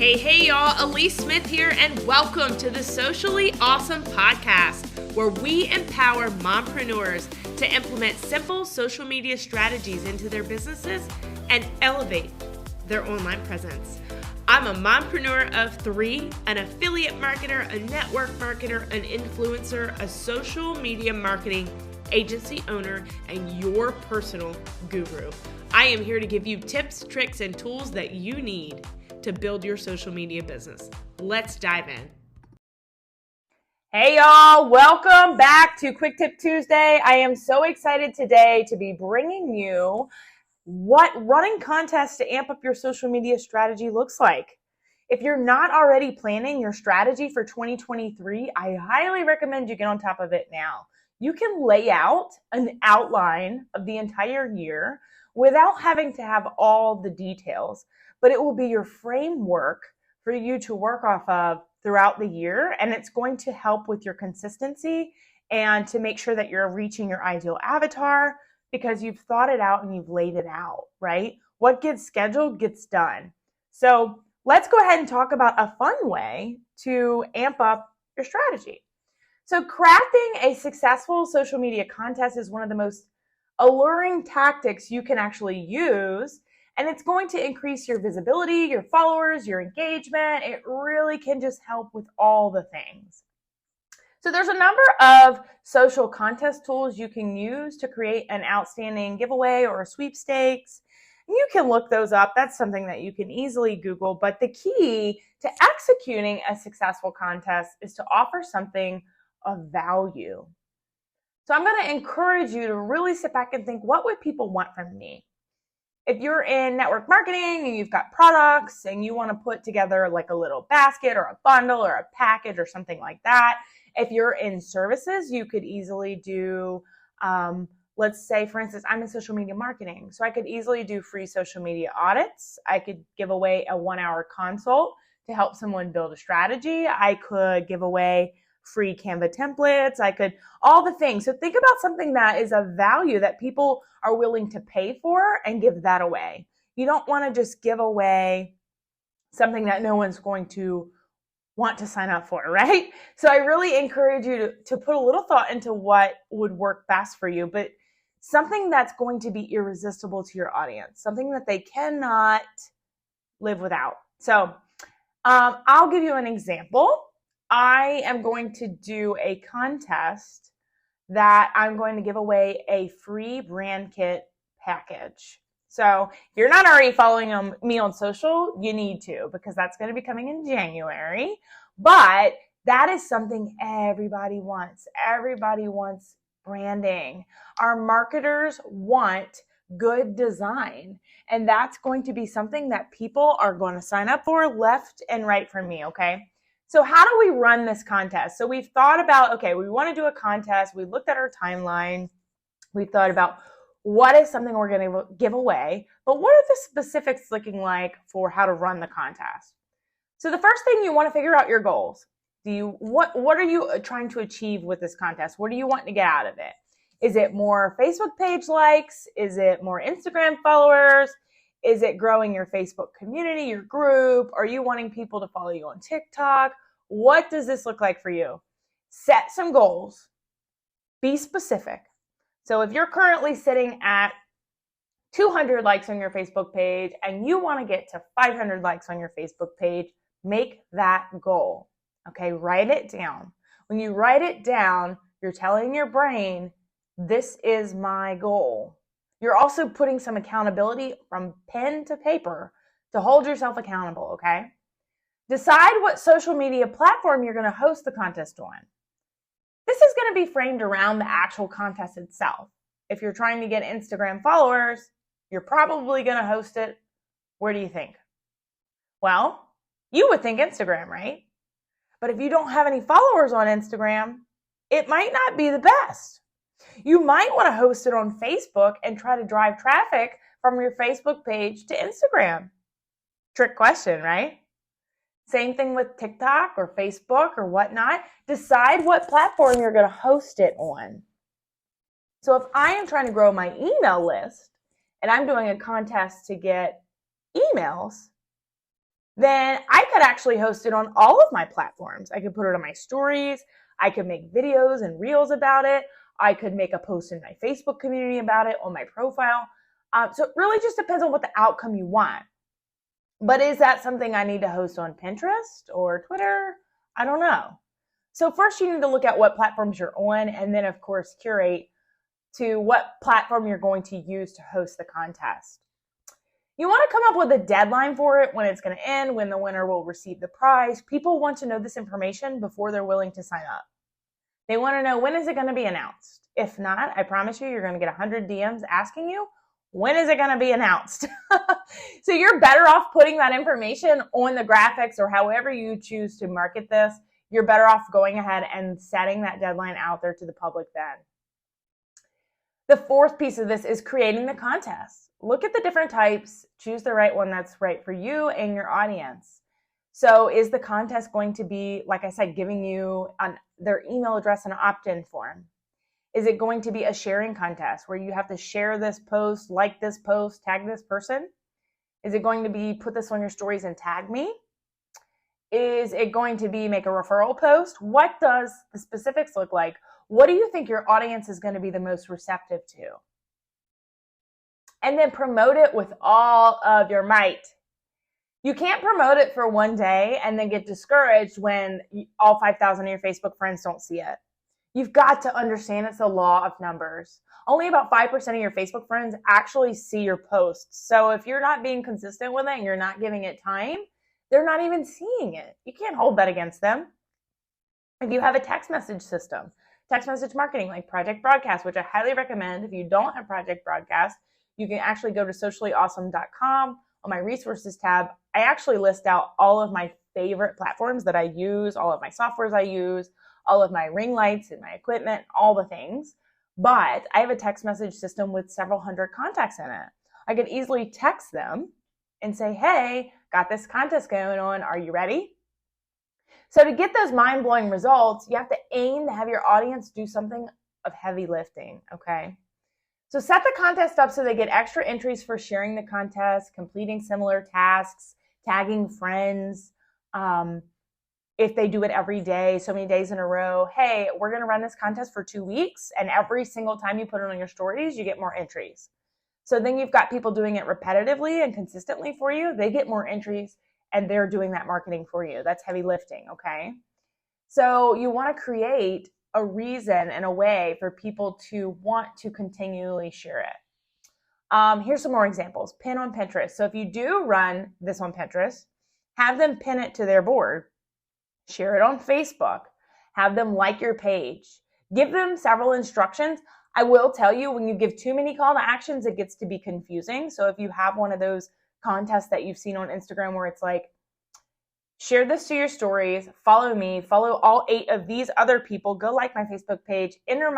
Hey y'all, Alyece Smith here, and welcome to the Socially Awesome podcast, where we empower mompreneurs to implement simple social media strategies into their businesses and elevate their online presence. I'm a mompreneur of three, an affiliate marketer, a network marketer, an influencer, a social media marketing agency owner, and your personal guru. I am here to give you tips, tricks, and tools that you need to build your social media business. Let's dive in. Hey y'all, welcome back to Quick Tip Tuesday. I am so excited today to be bringing you what running contests to amp up your social media strategy looks like. If you're not already planning your strategy for 2023, I highly recommend you get on top of it now. You can lay out an outline of the entire year without having to have all the details, but it will be your framework for you to work off of throughout the year, and it's going to help with your consistency and to make sure that you're reaching your ideal avatar because you've thought it out and you've laid it out, right? What gets scheduled gets done. So let's go ahead and talk about a fun way to amp up your strategy. So crafting a successful social media contest is one of the most alluring tactics you can actually use, and it's going to increase your visibility, your followers, your engagement. It really can just help with all the things. So there's a number of social contest tools you can use to create an outstanding giveaway or a sweepstakes. And you can look those up. That's something that you can easily Google. But the key to executing a successful contest is to offer something of value. So I'm going to encourage you to really sit back and think, what would people want from me? If you're in network marketing and you've got products and you want to put together like a little basket or a bundle or a package or something like that. If you're in services, you could easily do, let's say, for instance, I'm in social media marketing. So I could easily do free social media audits. I could give away a 1-hour consult to help someone build a strategy. I could give away free Canva templates. I could, all the things. So think about something that is of value that people are willing to pay for and give that away. You don't want to just give away something that no one's going to want to sign up for, right? So I really encourage you to put a little thought into what would work best for you, but something that's going to be irresistible to your audience, something that they cannot live without. So I'll give you an example. I am going to do a contest that I'm going to give away a free brand kit package. So if you're not already following me on social, you need to, because that's going to be coming in January. But that is something everybody wants. Everybody wants branding. Our marketers want good design. And that's going to be something that people are going to sign up for left and right from me, okay? So how do we run this contest? So we've thought about, okay, we want to do a contest. We looked at our timeline. We've thought about what is something we're going to give away, but what are the specifics looking like for how to run the contest? So the first thing, you want to figure out your goals. What are you trying to achieve with this contest? What do you want to get out of it? Is it more Facebook page likes? Is it more Instagram followers? Is it growing your Facebook community, your group? Are you wanting people to follow you on TikTok? What does this look like for you? Set some goals. Be specific. So if you're currently sitting at 200 likes on your Facebook page and you want to get to 500 likes on your Facebook page, make that goal. Okay, write it down. When you write it down, you're telling your brain, this is my goal. You're also putting some accountability from pen to paper to hold yourself accountable, okay? Decide what social media platform you're going to host the contest on. This is going to be framed around the actual contest itself. If you're trying to get Instagram followers, you're probably going to host it. Where do you think? Well, you would think Instagram, right? But if you don't have any followers on Instagram, it might not be the best. You might want to host it on Facebook and try to drive traffic from your Facebook page to Instagram. Trick question, right? Same thing with TikTok or Facebook or whatnot. Decide what platform you're going to host it on. So if I am trying to grow my email list and I'm doing a contest to get emails, then I could actually host it on all of my platforms. I could put it on my stories. I could make videos and reels about it. I could make a post in my Facebook community about it on my profile. So it really just depends on what the outcome you want. But is that something I need to host on Pinterest or Twitter? I don't know. So first you need to look at what platforms you're on, and then of course curate to what platform you're going to use to host the contest. You want to come up with a deadline for it, when it's going to end, when the winner will receive the prize. People want to know this information before they're willing to sign up. They want to know, when is it going to be announced? If not, I promise you're going to get 100 DMs asking you, when is it going to be announced? So you're better off putting that information on the graphics, or however you choose to market this. You're better off going ahead and setting that deadline out there to the public then. The fourth piece of this is creating the contest. Look at the different types, choose the right one that's right for you and your audience. So is the contest going to be, like I said, giving you their email address and opt-in form? Is it going to be a sharing contest where you have to share this post, like this post, tag this person? Is it going to be put this on your stories and tag me? Is it going to be make a referral post? What does the specifics look like? What do you think your audience is going to be the most receptive to? And then promote it with all of your might. You can't promote it for one day and then get discouraged when all 5,000 of your Facebook friends don't see it. You've got to understand it's the law of numbers. Only about 5% of your Facebook friends actually see your posts. So if you're not being consistent with it and you're not giving it time, they're not even seeing it. You can't hold that against them. If you have a text message system, text message marketing like Project Broadcast, which I highly recommend. If you don't have Project Broadcast, you can actually go to sociallyawesome.com. On my resources tab, I actually list out all of my favorite platforms that I use, all of my softwares I use, all of my ring lights and my equipment, all the things. But I have a text message system with several hundred contacts in it. I could easily text them and say, hey, got this contest going on. Are you ready? So to get those mind-blowing results, you have to aim to have your audience do something of heavy lifting, okay? So set the contest up so they get extra entries for sharing the contest, completing similar tasks, tagging friends. If they do it every day, so many days in a row, hey, we're going to run this contest for 2 weeks, and every single time you put it on your stories, you get more entries. So then you've got people doing it repetitively and consistently for you. They get more entries, and they're doing that marketing for you. That's heavy lifting, okay? So you want to create a reason and a way for people to want to continually share it. Here's some more examples. Pin on Pinterest. So if you do run this on Pinterest, have them pin it to their board. Share it on Facebook. Have them like your page. Give them several instructions. I will tell you, when you give too many call to actions, it gets to be confusing. So if you have one of those contests that you've seen on Instagram where it's like, share this to your stories, follow me, follow all 8 of these other people, go like my Facebook page, enter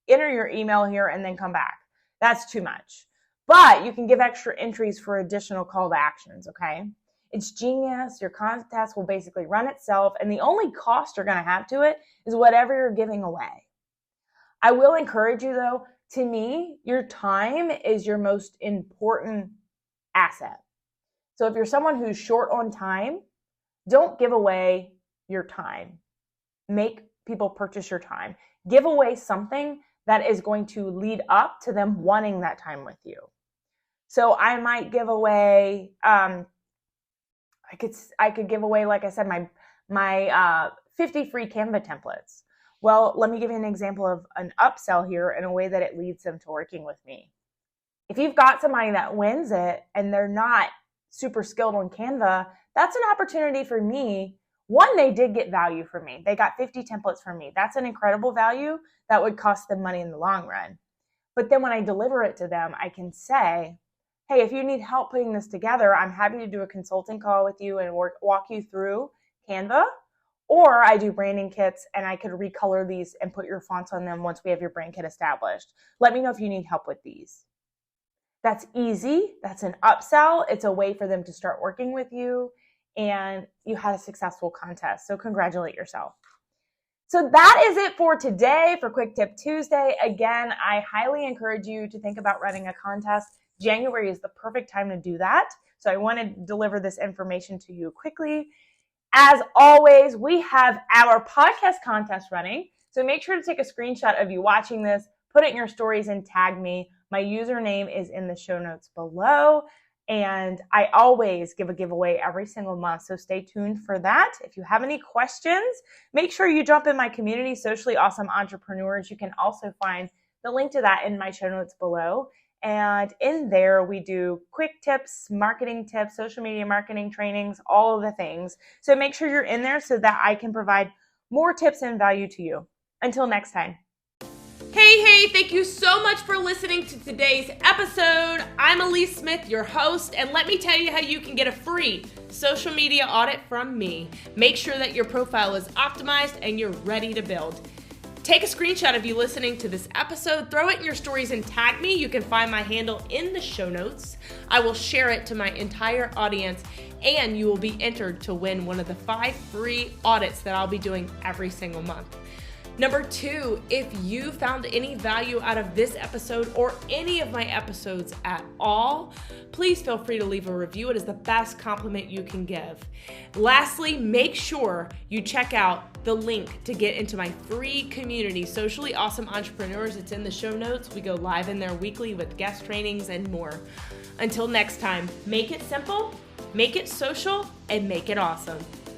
your email here, and then come back. That's too much. But you can give extra entries for additional call to actions, okay? It's genius. Your contest will basically run itself, and the only cost you're going to have to it is whatever you're giving away. I will encourage you, though, to me, your time is your most important asset. So if you're someone who's short on time, don't give away your time. Make people purchase your time. Give away something that is going to lead up to them wanting that time with you. So I might give away, I could give away, like I said, my 50 free Canva templates. Well, let me give you an example of an upsell here in a way that it leads them to working with me. If you've got somebody that wins it and they're not super skilled on Canva, that's an opportunity for me. One, they did get value from me. They got 50 templates from me. That's an incredible value that would cost them money in the long run. But then when I deliver it to them, I can say, hey, if you need help putting this together, I'm happy to do a consulting call with you and walk you through Canva. Or I do branding kits and I could recolor these and put your fonts on them once we have your brand kit established. Let me know if you need help with these. That's easy. That's an upsell. It's a way for them to start working with you, and you had a successful contest. So congratulate yourself. So that is it for today for Quick Tip Tuesday. Again, I highly encourage you to think about running a contest. January is the perfect time to do that. So I want to deliver this information to you quickly. As always, we have our podcast contest running. So make sure to take a screenshot of you watching this, put it in your stories and tag me. My username is in the show notes below. And I always give a giveaway every single month. So stay tuned for that. If you have any questions, make sure you jump in my community, Socially Awesome Entrepreneurs. You can also find the link to that in my show notes below. And in there, we do quick tips, marketing tips, social media marketing trainings, all of the things. So make sure you're in there so that I can provide more tips and value to you. Until next time. Hey, thank you so much for listening to today's episode. I'm Alyece Smith, your host, and let me tell you how you can get a free social media audit from me. Make sure that your profile is optimized and you're ready to build. Take a screenshot of you listening to this episode, throw it in your stories and tag me. You can find my handle in the show notes. I will share it to my entire audience and you will be entered to win one of the 5 free audits that I'll be doing every single month. Number 2, if you found any value out of this episode or any of my episodes at all, please feel free to leave a review. It is the best compliment you can give. Lastly, make sure you check out the link to get into my free community, Socially Awesome Entrepreneurs. It's in the show notes. We go live in there weekly with guest trainings and more. Until next time, make it simple, make it social, and make it awesome.